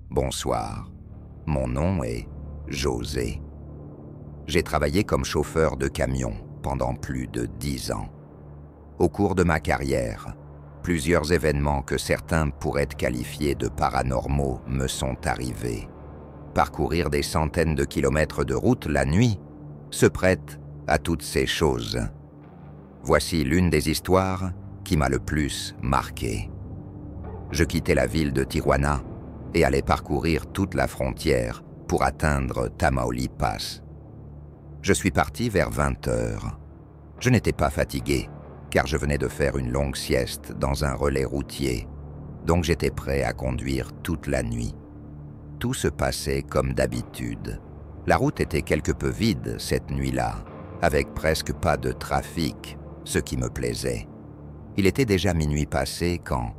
Bonsoir, mon nom est José. J'ai travaillé comme chauffeur de camion pendant plus de 10 ans. Au cours de ma carrière, plusieurs événements que certains pourraient qualifier de paranormaux me sont arrivés. Parcourir des centaines de kilomètres de route la nuit se prête à toutes ces choses. Voici l'une des histoires qui m'a le plus marqué. Je quittais la ville de Tijuana et allais parcourir toute la frontière pour atteindre Tamaulipas. Je suis parti vers 20 heures. Je n'étais pas fatigué, car je venais de faire une longue sieste dans un relais routier, donc j'étais prêt à conduire toute la nuit. Tout se passait comme d'habitude. La route était quelque peu vide cette nuit-là, avec presque pas de trafic, ce qui me plaisait. Il était déjà minuit passé quand,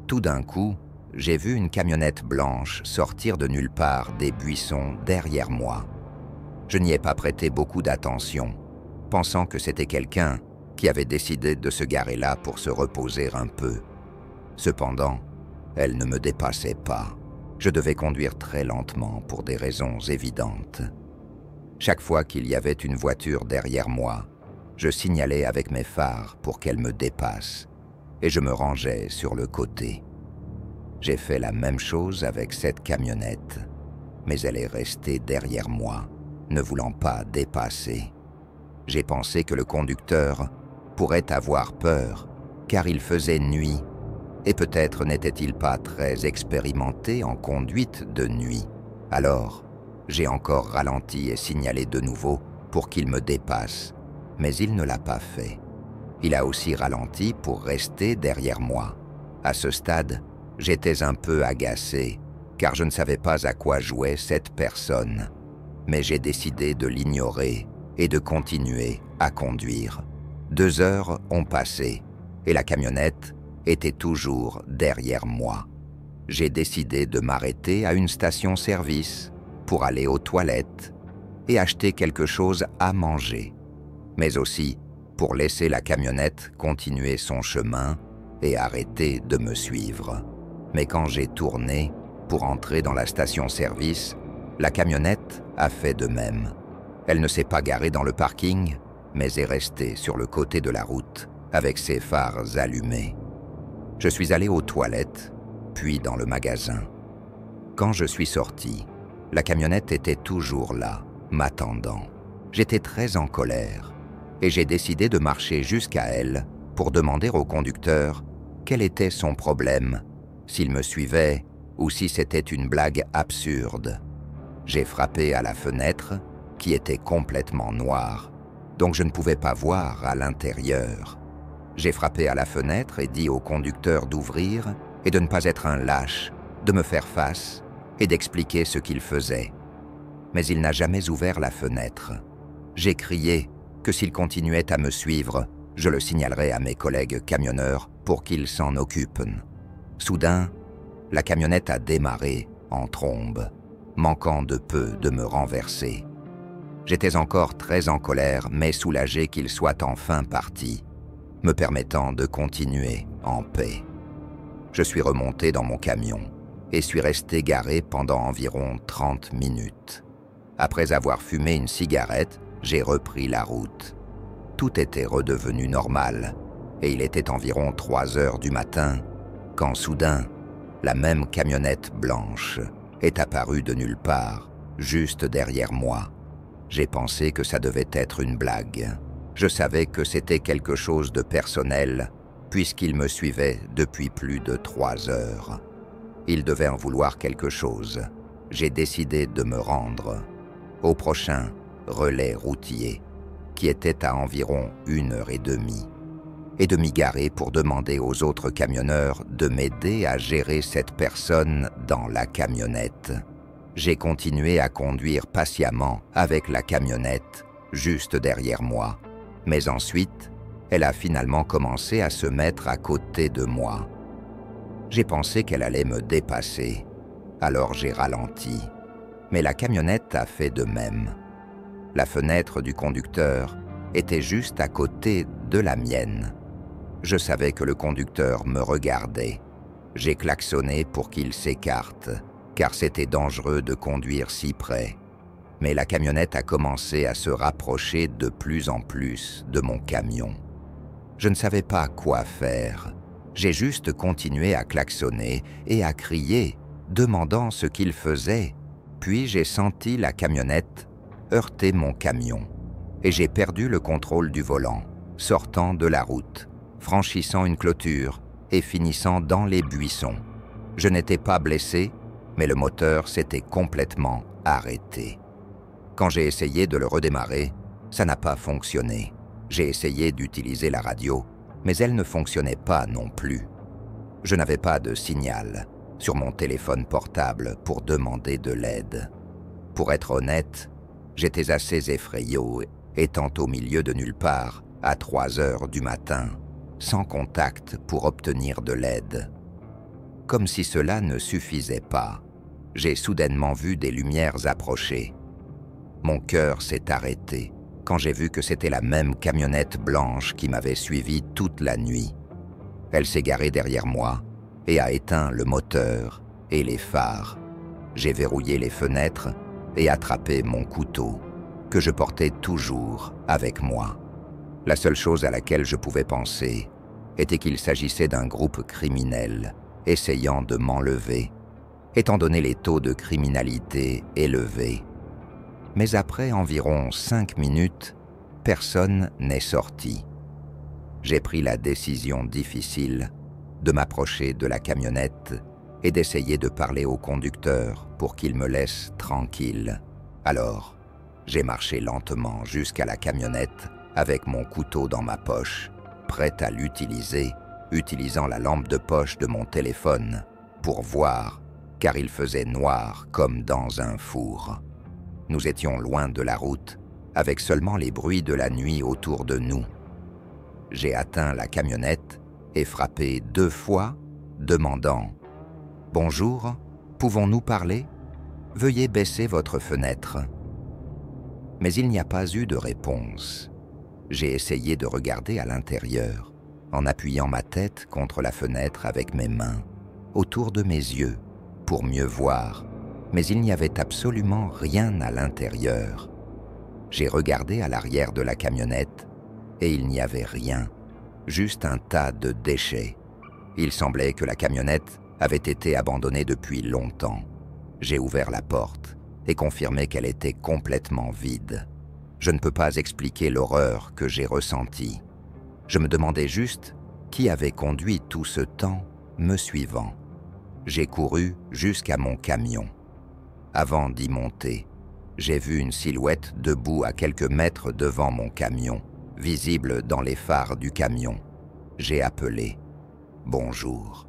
tout d'un coup, j'ai vu une camionnette blanche sortir de nulle part des buissons derrière moi. Je n'y ai pas prêté beaucoup d'attention, pensant que c'était quelqu'un qui avait décidé de se garer là pour se reposer un peu. Cependant, elle ne me dépassait pas. Je devais conduire très lentement pour des raisons évidentes. Chaque fois qu'il y avait une voiture derrière moi, je signalais avec mes phares pour qu'elle me dépasse, et je me rangeais sur le côté. J'ai fait la même chose avec cette camionnette, mais elle est restée derrière moi, ne voulant pas dépasser. J'ai pensé que le conducteur pourrait avoir peur, car il faisait nuit, et peut-être n'était-il pas très expérimenté en conduite de nuit. Alors, j'ai encore ralenti et signalé de nouveau pour qu'il me dépasse, mais il ne l'a pas fait. Il a aussi ralenti pour rester derrière moi. À ce stade, j'étais un peu agacé, car je ne savais pas à quoi jouait cette personne. Mais j'ai décidé de l'ignorer et de continuer à conduire. 2 heures ont passé et la camionnette était toujours derrière moi. J'ai décidé de m'arrêter à une station-service pour aller aux toilettes et acheter quelque chose à manger, mais aussi pour laisser la camionnette continuer son chemin et arrêter de me suivre. Mais quand j'ai tourné pour entrer dans la station-service, la camionnette a fait de même. Elle ne s'est pas garée dans le parking, mais est restée sur le côté de la route avec ses phares allumés. Je suis allé aux toilettes, puis dans le magasin. Quand je suis sorti, la camionnette était toujours là, m'attendant. J'étais très en colère et j'ai décidé de marcher jusqu'à elle pour demander au conducteur quel était son problème, s'il me suivait ou si c'était une blague absurde. J'ai frappé à la fenêtre, qui était complètement noire, donc je ne pouvais pas voir à l'intérieur. J'ai frappé à la fenêtre et dit au conducteur d'ouvrir et de ne pas être un lâche, de me faire face et d'expliquer ce qu'il faisait. Mais il n'a jamais ouvert la fenêtre. J'ai crié que s'il continuait à me suivre, je le signalerais à mes collègues camionneurs pour qu'ils s'en occupent. Soudain, la camionnette a démarré en trombe, manquant de peu de me renverser. J'étais encore très en colère, mais soulagé qu'il soit enfin parti, me permettant de continuer en paix. Je suis remonté dans mon camion et suis resté garé pendant environ 30 minutes. Après avoir fumé une cigarette, j'ai repris la route. Tout était redevenu normal et il était environ 3 heures du matin quand soudain, la même camionnette blanche est apparue de nulle part, juste derrière moi. J'ai pensé que ça devait être une blague. Je savais que c'était quelque chose de personnel, puisqu'il me suivait depuis plus de 3 heures. Il devait en vouloir quelque chose. J'ai décidé de me rendre au prochain relais routier, qui était à environ 1h30, et de m'y garer pour demander aux autres camionneurs de m'aider à gérer cette personne dans la camionnette. J'ai continué à conduire patiemment avec la camionnette juste derrière moi, mais ensuite, elle a finalement commencé à se mettre à côté de moi. J'ai pensé qu'elle allait me dépasser, alors j'ai ralenti, mais la camionnette a fait de même. La fenêtre du conducteur était juste à côté de la mienne. Je savais que le conducteur me regardait. J'ai klaxonné pour qu'il s'écarte, car c'était dangereux de conduire si près. Mais la camionnette a commencé à se rapprocher de plus en plus de mon camion. Je ne savais pas quoi faire. J'ai juste continué à klaxonner et à crier, demandant ce qu'il faisait. Puis j'ai senti la camionnette heurter mon camion et j'ai perdu le contrôle du volant, sortant de la route, franchissant une clôture et finissant dans les buissons. Je n'étais pas blessé, mais le moteur s'était complètement arrêté. Quand j'ai essayé de le redémarrer, ça n'a pas fonctionné. J'ai essayé d'utiliser la radio, mais elle ne fonctionnait pas non plus. Je n'avais pas de signal sur mon téléphone portable pour demander de l'aide. Pour être honnête, j'étais assez effrayé, étant au milieu de nulle part, à 3 heures du matin, sans contact pour obtenir de l'aide. Comme si cela ne suffisait pas, j'ai soudainement vu des lumières approcher. Mon cœur s'est arrêté quand j'ai vu que c'était la même camionnette blanche qui m'avait suivi toute la nuit. Elle s'est garée derrière moi et a éteint le moteur et les phares. J'ai verrouillé les fenêtres et attrapé mon couteau, que je portais toujours avec moi. La seule chose à laquelle je pouvais penser était qu'il s'agissait d'un groupe criminel essayant de m'enlever, étant donné les taux de criminalité élevés. Mais après environ 5 minutes, personne n'est sorti. J'ai pris la décision difficile de m'approcher de la camionnette et d'essayer de parler au conducteur pour qu'il me laisse tranquille. Alors, j'ai marché lentement jusqu'à la camionnette avec mon couteau dans ma poche, prêt à l'utiliser, utilisant la lampe de poche de mon téléphone pour voir, car il faisait noir comme dans un four. Nous étions loin de la route, avec seulement les bruits de la nuit autour de nous. J'ai atteint la camionnette et frappé 2 fois, demandant « Bonjour, pouvons-nous parler? Veuillez baisser votre fenêtre. » Mais il n'y a pas eu de réponse. J'ai essayé de regarder à l'intérieur, en appuyant ma tête contre la fenêtre avec mes mains, autour de mes yeux, pour mieux voir, mais il n'y avait absolument rien à l'intérieur. J'ai regardé à l'arrière de la camionnette et il n'y avait rien, juste un tas de déchets. Il semblait que la camionnette avait été abandonnée depuis longtemps. J'ai ouvert la porte et confirmé qu'elle était complètement vide. Je ne peux pas expliquer l'horreur que j'ai ressentie. Je me demandais juste qui avait conduit tout ce temps me suivant. J'ai couru jusqu'à mon camion. Avant d'y monter, j'ai vu une silhouette debout à quelques mètres devant mon camion, visible dans les phares du camion. J'ai appelé « Bonjour ».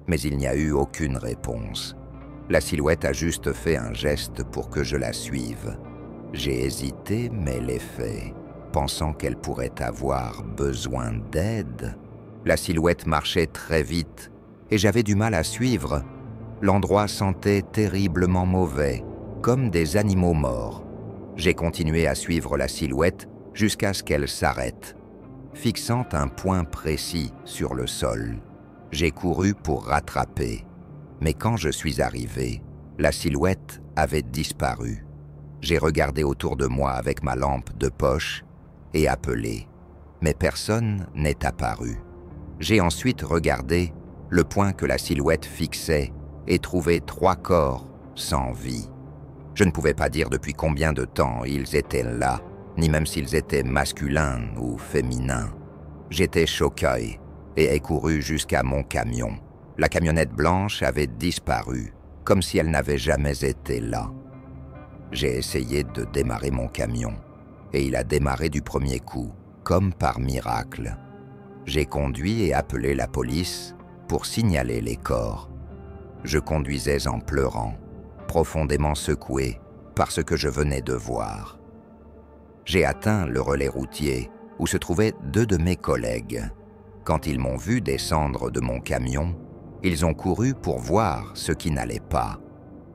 Mais il n'y a eu aucune réponse. La silhouette a juste fait un geste pour que je la suive. J'ai hésité, mais l'ai fait, pensant qu'elle pourrait avoir besoin d'aide. La silhouette marchait très vite et j'avais du mal à suivre. L'endroit sentait terriblement mauvais, comme des animaux morts. J'ai continué à suivre la silhouette jusqu'à ce qu'elle s'arrête, fixant un point précis sur le sol. J'ai couru pour rattraper, mais quand je suis arrivé, la silhouette avait disparu. J'ai regardé autour de moi avec ma lampe de poche et appelé, mais personne n'est apparu. J'ai ensuite regardé le point que la silhouette fixait et trouvé 3 corps sans vie. Je ne pouvais pas dire depuis combien de temps ils étaient là, ni même s'ils étaient masculins ou féminins. J'étais choqué et ai couru jusqu'à mon camion. La camionnette blanche avait disparu, comme si elle n'avait jamais été là. J'ai essayé de démarrer mon camion, et il a démarré du premier coup, comme par miracle. J'ai conduit et appelé la police pour signaler les corps. Je conduisais en pleurant, profondément secoué par ce que je venais de voir. J'ai atteint le relais routier où se trouvaient 2 de mes collègues. Quand ils m'ont vu descendre de mon camion, ils ont couru pour voir ce qui n'allait pas.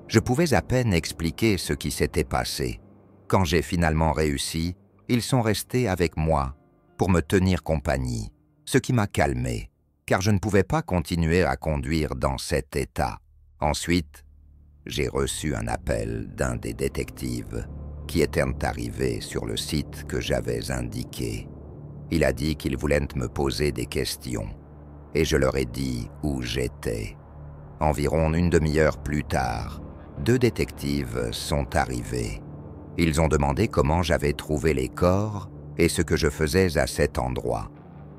Je pouvais à peine expliquer ce qui s'était passé. Quand j'ai finalement réussi, ils sont restés avec moi pour me tenir compagnie, ce qui m'a calmé, car je ne pouvais pas continuer à conduire dans cet état. Ensuite, j'ai reçu un appel d'un des détectives qui était arrivé sur le site que j'avais indiqué. Il a dit qu'il voulait me poser des questions et je leur ai dit où j'étais. Environ une demi-heure plus tard, 2 détectives sont arrivés. Ils ont demandé comment j'avais trouvé les corps et ce que je faisais à cet endroit.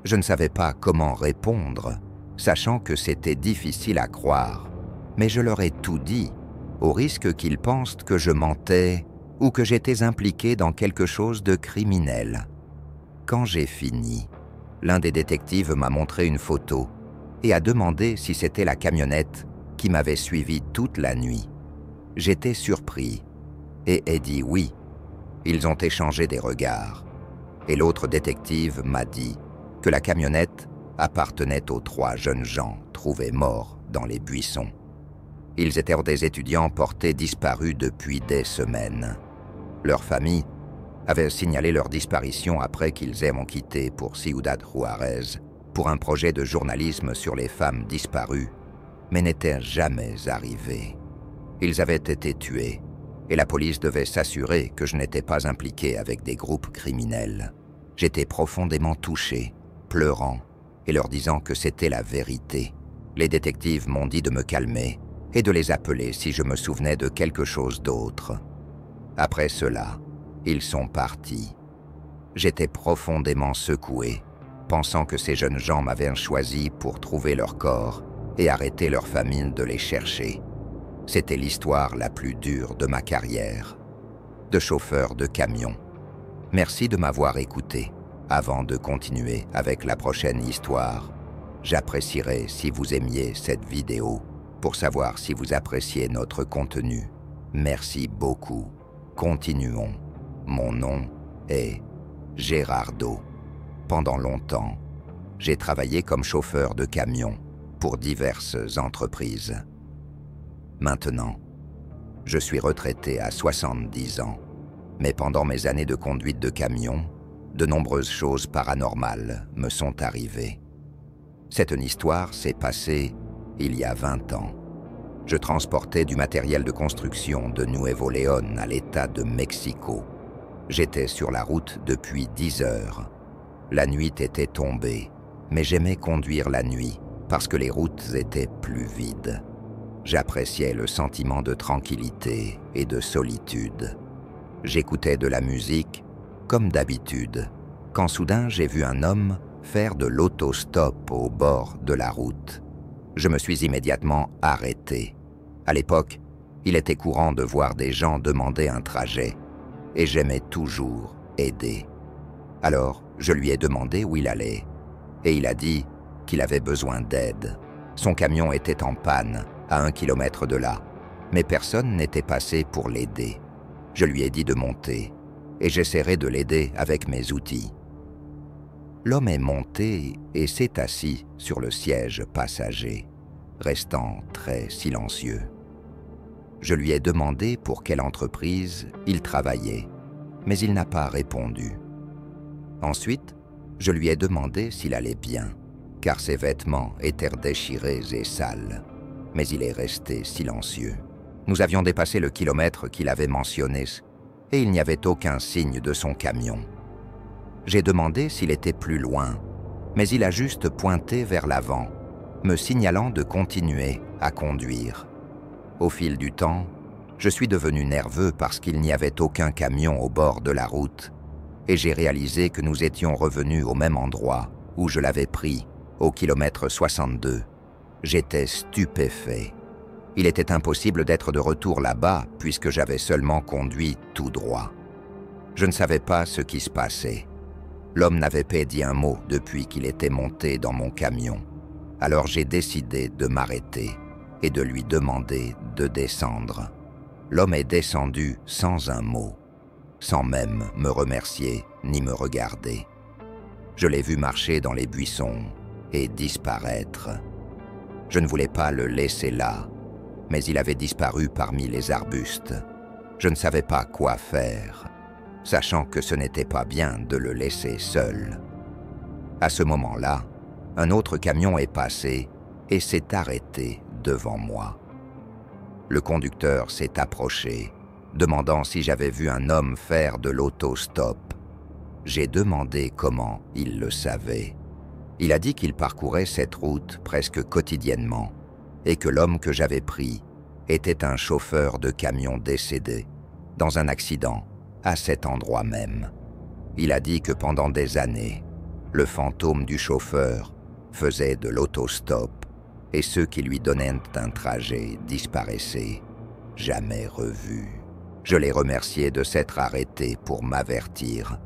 Je ne savais pas comment répondre, sachant que c'était difficile à croire, mais je leur ai tout dit, au risque qu'ils pensent que je mentais ou que j'étais impliqué dans quelque chose de criminel. Quand j'ai fini, l'un des détectives m'a montré une photo et a demandé si c'était la camionnette qui m'avait suivi toute la nuit. J'étais surpris et ai dit oui. Ils ont échangé des regards et l'autre détective m'a dit que la camionnette appartenait aux 3 jeunes gens trouvés morts dans les buissons. Ils étaient des étudiants portés disparus depuis des semaines. Leur famille avait signalé leur disparition après qu'ils aient quitté pour Ciudad Juárez pour un projet de journalisme sur les femmes disparues, mais n'étaient jamais arrivés. Ils avaient été tués et la police devait s'assurer que je n'étais pas impliqué avec des groupes criminels. J'étais profondément touché, pleurant et leur disant que c'était la vérité. Les détectives m'ont dit de me calmer et de les appeler si je me souvenais de quelque chose d'autre. Après cela, ils sont partis. J'étais profondément secoué, pensant que ces jeunes gens m'avaient choisi pour trouver leur corps et arrêter leur famille de les chercher. C'était l'histoire la plus dure de ma carrière, de chauffeur de camion. Merci de m'avoir écouté. Avant de continuer avec la prochaine histoire, j'apprécierais si vous aimiez cette vidéo pour savoir si vous appréciez notre contenu. Merci beaucoup. Continuons. Mon nom est Gerardo. Pendant longtemps, j'ai travaillé comme chauffeur de camion pour diverses entreprises. Maintenant, je suis retraité à 70 ans, mais pendant mes années de conduite de camion, de nombreuses choses paranormales me sont arrivées. Cette histoire s'est passée il y a 20 ans. Je transportais du matériel de construction de Nuevo León à l'État de Mexico. J'étais sur la route depuis 10 heures. La nuit était tombée, mais j'aimais conduire la nuit parce que les routes étaient plus vides. J'appréciais le sentiment de tranquillité et de solitude. J'écoutais de la musique, comme d'habitude, quand soudain j'ai vu un homme faire de l'autostop au bord de la route. Je me suis immédiatement arrêté. À l'époque, il était courant de voir des gens demander un trajet, et j'aimais toujours aider. Alors, je lui ai demandé où il allait, et il a dit qu'il avait besoin d'aide. Son camion était en panne, à 1 kilomètre de là, mais personne n'était passé pour l'aider. Je lui ai dit de monter, et j'essaierai de l'aider avec mes outils. L'homme est monté et s'est assis sur le siège passager, restant très silencieux. Je lui ai demandé pour quelle entreprise il travaillait, mais il n'a pas répondu. Ensuite, je lui ai demandé s'il allait bien, car ses vêtements étaient déchirés et sales, mais il est resté silencieux. Nous avions dépassé le kilomètre qu'il avait mentionné, et il n'y avait aucun signe de son camion. J'ai demandé s'il était plus loin, mais il a juste pointé vers l'avant, me signalant de continuer à conduire. Au fil du temps, je suis devenu nerveux parce qu'il n'y avait aucun camion au bord de la route, et j'ai réalisé que nous étions revenus au même endroit où je l'avais pris, au kilomètre 62. J'étais stupéfait. Il était impossible d'être de retour là-bas puisque j'avais seulement conduit tout droit. Je ne savais pas ce qui se passait. L'homme n'avait pas dit un mot depuis qu'il était monté dans mon camion. Alors j'ai décidé de m'arrêter et de lui demander de descendre. L'homme est descendu sans un mot, sans même me remercier ni me regarder. Je l'ai vu marcher dans les buissons et disparaître. Je ne voulais pas le laisser là, mais il avait disparu parmi les arbustes. Je ne savais pas quoi faire, sachant que ce n'était pas bien de le laisser seul. À ce moment-là, un autre camion est passé et s'est arrêté devant moi. Le conducteur s'est approché, demandant si j'avais vu un homme faire de l'autostop. J'ai demandé comment il le savait. Il a dit qu'il parcourait cette route presque quotidiennement et que l'homme que j'avais pris était un chauffeur de camion décédé dans un accident à cet endroit même. Il a dit que pendant des années, le fantôme du chauffeur faisait de l'autostop et ceux qui lui donnaient un trajet disparaissaient, jamais revus. Je l'ai remercié de s'être arrêté pour m'avertir.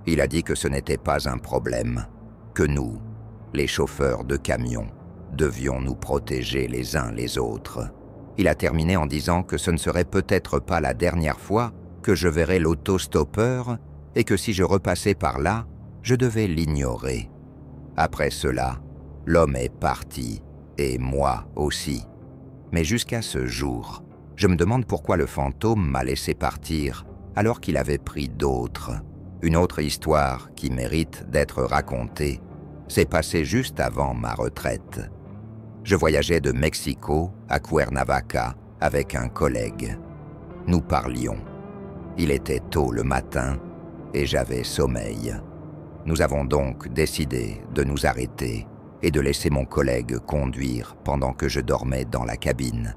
Il a dit que ce n'était pas un problème, que nous, les chauffeurs de camions, devions nous protéger les uns les autres. Il a terminé en disant que ce ne serait peut-être pas la dernière fois que je verrais l'autostoppeur et que si je repassais par là, je devais l'ignorer. Après cela, l'homme est parti, et moi aussi. Mais jusqu'à ce jour, je me demande pourquoi le fantôme m'a laissé partir alors qu'il avait pris d'autres. Une autre histoire qui mérite d'être racontée s'est passée juste avant ma retraite. Je voyageais de Mexico à Cuernavaca avec un collègue. Nous parlions. Il était tôt le matin et j'avais sommeil. Nous avons donc décidé de nous arrêter et de laisser mon collègue conduire pendant que je dormais dans la cabine.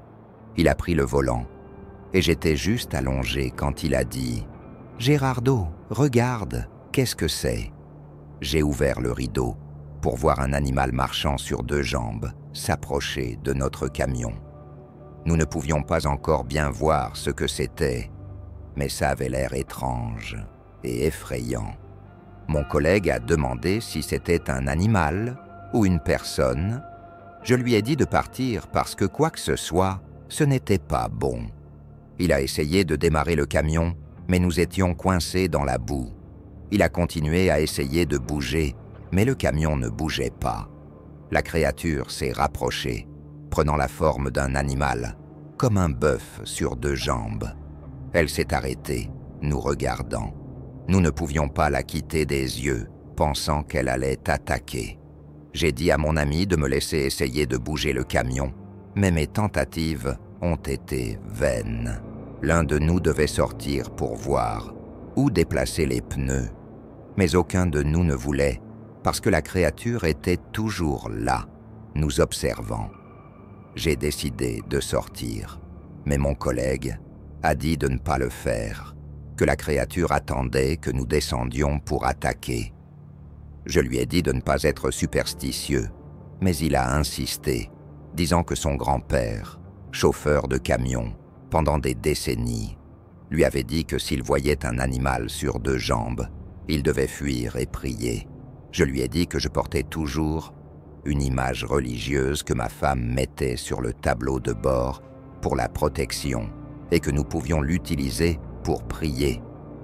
Il a pris le volant et j'étais juste allongé quand il a dit « Gérardo, regarde, qu'est-ce que c'est ?» J'ai ouvert le rideau pour voir un animal marchant sur deux jambes s'approcher de notre camion. Nous ne pouvions pas encore bien voir ce que c'était, mais ça avait l'air étrange et effrayant. Mon collègue a demandé si c'était un animal ou une personne. Je lui ai dit de partir parce que quoi que ce soit, ce n'était pas bon. Il a essayé de démarrer le camion, mais nous étions coincés dans la boue. Il a continué à essayer de bouger, mais le camion ne bougeait pas. La créature s'est rapprochée, prenant la forme d'un animal, comme un bœuf sur deux jambes. Elle s'est arrêtée, nous regardant. Nous ne pouvions pas la quitter des yeux, pensant qu'elle allait attaquer. J'ai dit à mon ami de me laisser essayer de bouger le camion, mais mes tentatives ont été vaines. L'un de nous devait sortir pour voir ou déplacer les pneus, mais aucun de nous ne voulait, parce que la créature était toujours là, nous observant. J'ai décidé de sortir, mais mon collègue a dit de ne pas le faire, que la créature attendait que nous descendions pour attaquer. Je lui ai dit de ne pas être superstitieux, mais il a insisté, disant que son grand-père, chauffeur de camion, pendant des décennies, lui avait dit que s'il voyait un animal sur deux jambes, il devait fuir et prier. Je lui ai dit que je portais toujours une image religieuse que ma femme mettait sur le tableau de bord pour la protection et que nous pouvions l'utiliser pour prier.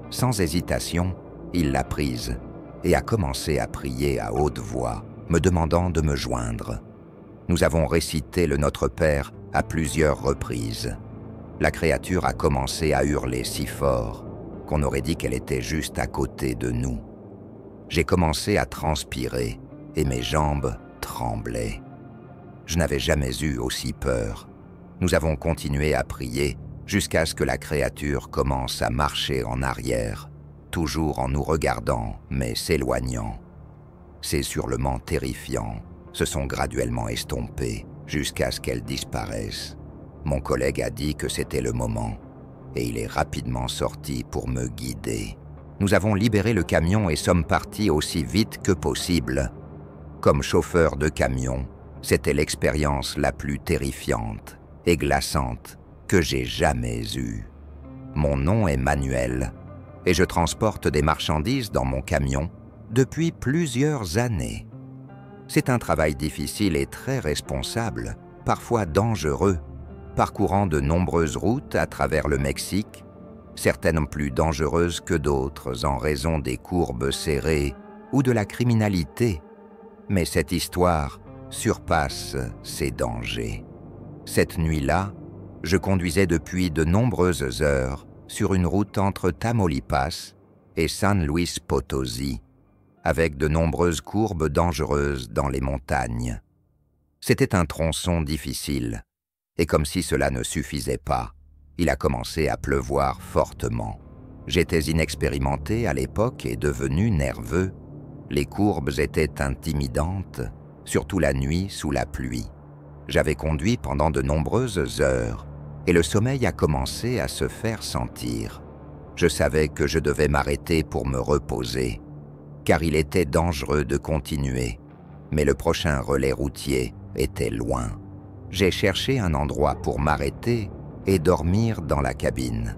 Sans hésitation, il l'a prise et a commencé à prier à haute voix, me demandant de me joindre. Nous avons récité le Notre Père à plusieurs reprises. La créature a commencé à hurler si fort qu'on aurait dit qu'elle était juste à côté de nous. J'ai commencé à transpirer et mes jambes tremblaient. Je n'avais jamais eu aussi peur. Nous avons continué à prier jusqu'à ce que la créature commence à marcher en arrière, toujours en nous regardant, mais s'éloignant. Ces hurlements terrifiants se sont graduellement estompés jusqu'à ce qu'elle disparaisse. Mon collègue a dit que c'était le moment et il est rapidement sorti pour me guider. Nous avons libéré le camion et sommes partis aussi vite que possible. Comme chauffeur de camion, c'était l'expérience la plus terrifiante et glaçante que j'ai jamais eue. Mon nom est Manuel et je transporte des marchandises dans mon camion depuis plusieurs années. C'est un travail difficile et très responsable, parfois dangereux, parcourant de nombreuses routes à travers le Mexique, certaines plus dangereuses que d'autres en raison des courbes serrées ou de la criminalité. Mais cette histoire surpasse ces dangers. Cette nuit-là, je conduisais depuis de nombreuses heures sur une route entre Tamaulipas et San Luis Potosí, avec de nombreuses courbes dangereuses dans les montagnes. C'était un tronçon difficile, Et comme si cela ne suffisait pas, il a commencé à pleuvoir fortement. J'étais inexpérimenté à l'époque et devenu nerveux. Les courbes étaient intimidantes, surtout la nuit sous la pluie. J'avais conduit pendant de nombreuses heures et le sommeil a commencé à se faire sentir. Je savais que je devais m'arrêter pour me reposer, car il était dangereux de continuer, mais le prochain relais routier était loin. J'ai cherché un endroit pour m'arrêter et dormir dans la cabine.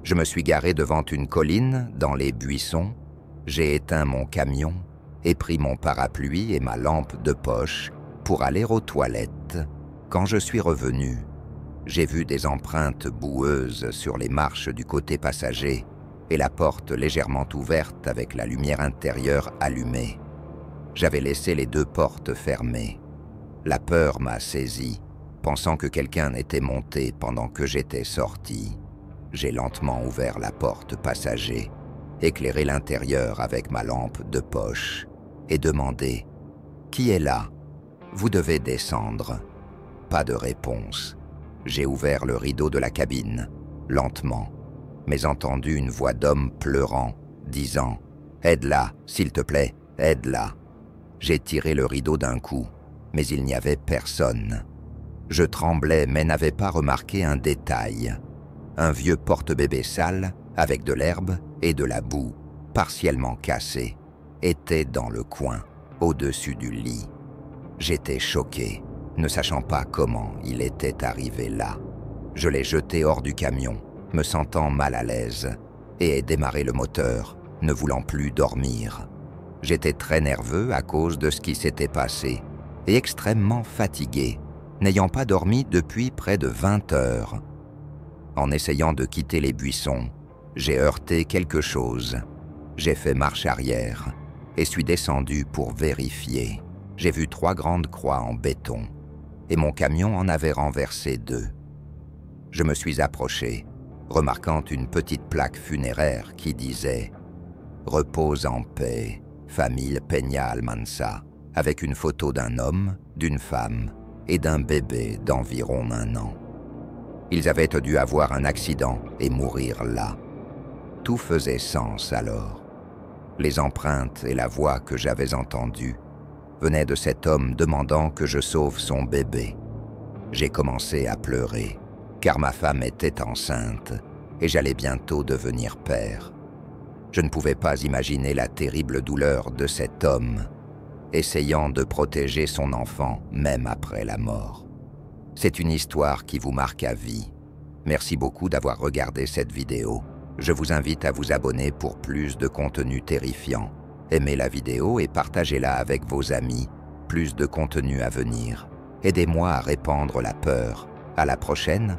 Je me suis garé devant une colline, dans les buissons. J'ai éteint mon camion et pris mon parapluie et ma lampe de poche pour aller aux toilettes. Quand je suis revenu, j'ai vu des empreintes boueuses sur les marches du côté passager et la porte légèrement ouverte avec la lumière intérieure allumée. J'avais laissé les 2 portes fermées. La peur m'a saisi, pensant que quelqu'un était monté pendant que j'étais sorti. J'ai lentement ouvert la porte passager, éclairé l'intérieur avec ma lampe de poche et demandé « Qui est là? Vous devez descendre. » Pas de réponse. J'ai ouvert le rideau de la cabine, lentement, mais entendu une voix d'homme pleurant, disant « Aide-la, s'il te plaît, aide-la. » J'ai tiré le rideau d'un coup, mais il n'y avait personne. Je tremblais mais n'avais pas remarqué un détail. Un vieux porte-bébé sale, avec de l'herbe et de la boue, partiellement cassé, était dans le coin, au-dessus du lit. J'étais choqué, ne sachant pas comment il était arrivé là. Je l'ai jeté hors du camion, me sentant mal à l'aise, et ai démarré le moteur, ne voulant plus dormir. J'étais très nerveux à cause de ce qui s'était passé, et extrêmement fatigué, n'ayant pas dormi depuis près de 20 heures. En essayant de quitter les buissons, j'ai heurté quelque chose. J'ai fait marche arrière et suis descendu pour vérifier. J'ai vu 3 grandes croix en béton et mon camion en avait renversé 2. Je me suis approché, remarquant une petite plaque funéraire qui disait « Repose en paix, famille Peña Almanza », avec une photo d'un homme, d'une femme et d'un bébé d'environ 1 an. Ils avaient dû avoir un accident et mourir là. Tout faisait sens alors. Les empreintes et la voix que j'avais entendue venaient de cet homme demandant que je sauve son bébé. J'ai commencé à pleurer, car ma femme était enceinte et j'allais bientôt devenir père. Je ne pouvais pas imaginer la terrible douleur de cet homme, essayant de protéger son enfant même après la mort. C'est une histoire qui vous marque à vie. Merci beaucoup d'avoir regardé cette vidéo. Je vous invite à vous abonner pour plus de contenu terrifiant. Aimez la vidéo et partagez-la avec vos amis. Plus de contenu à venir. Aidez-moi à répandre la peur. À la prochaine.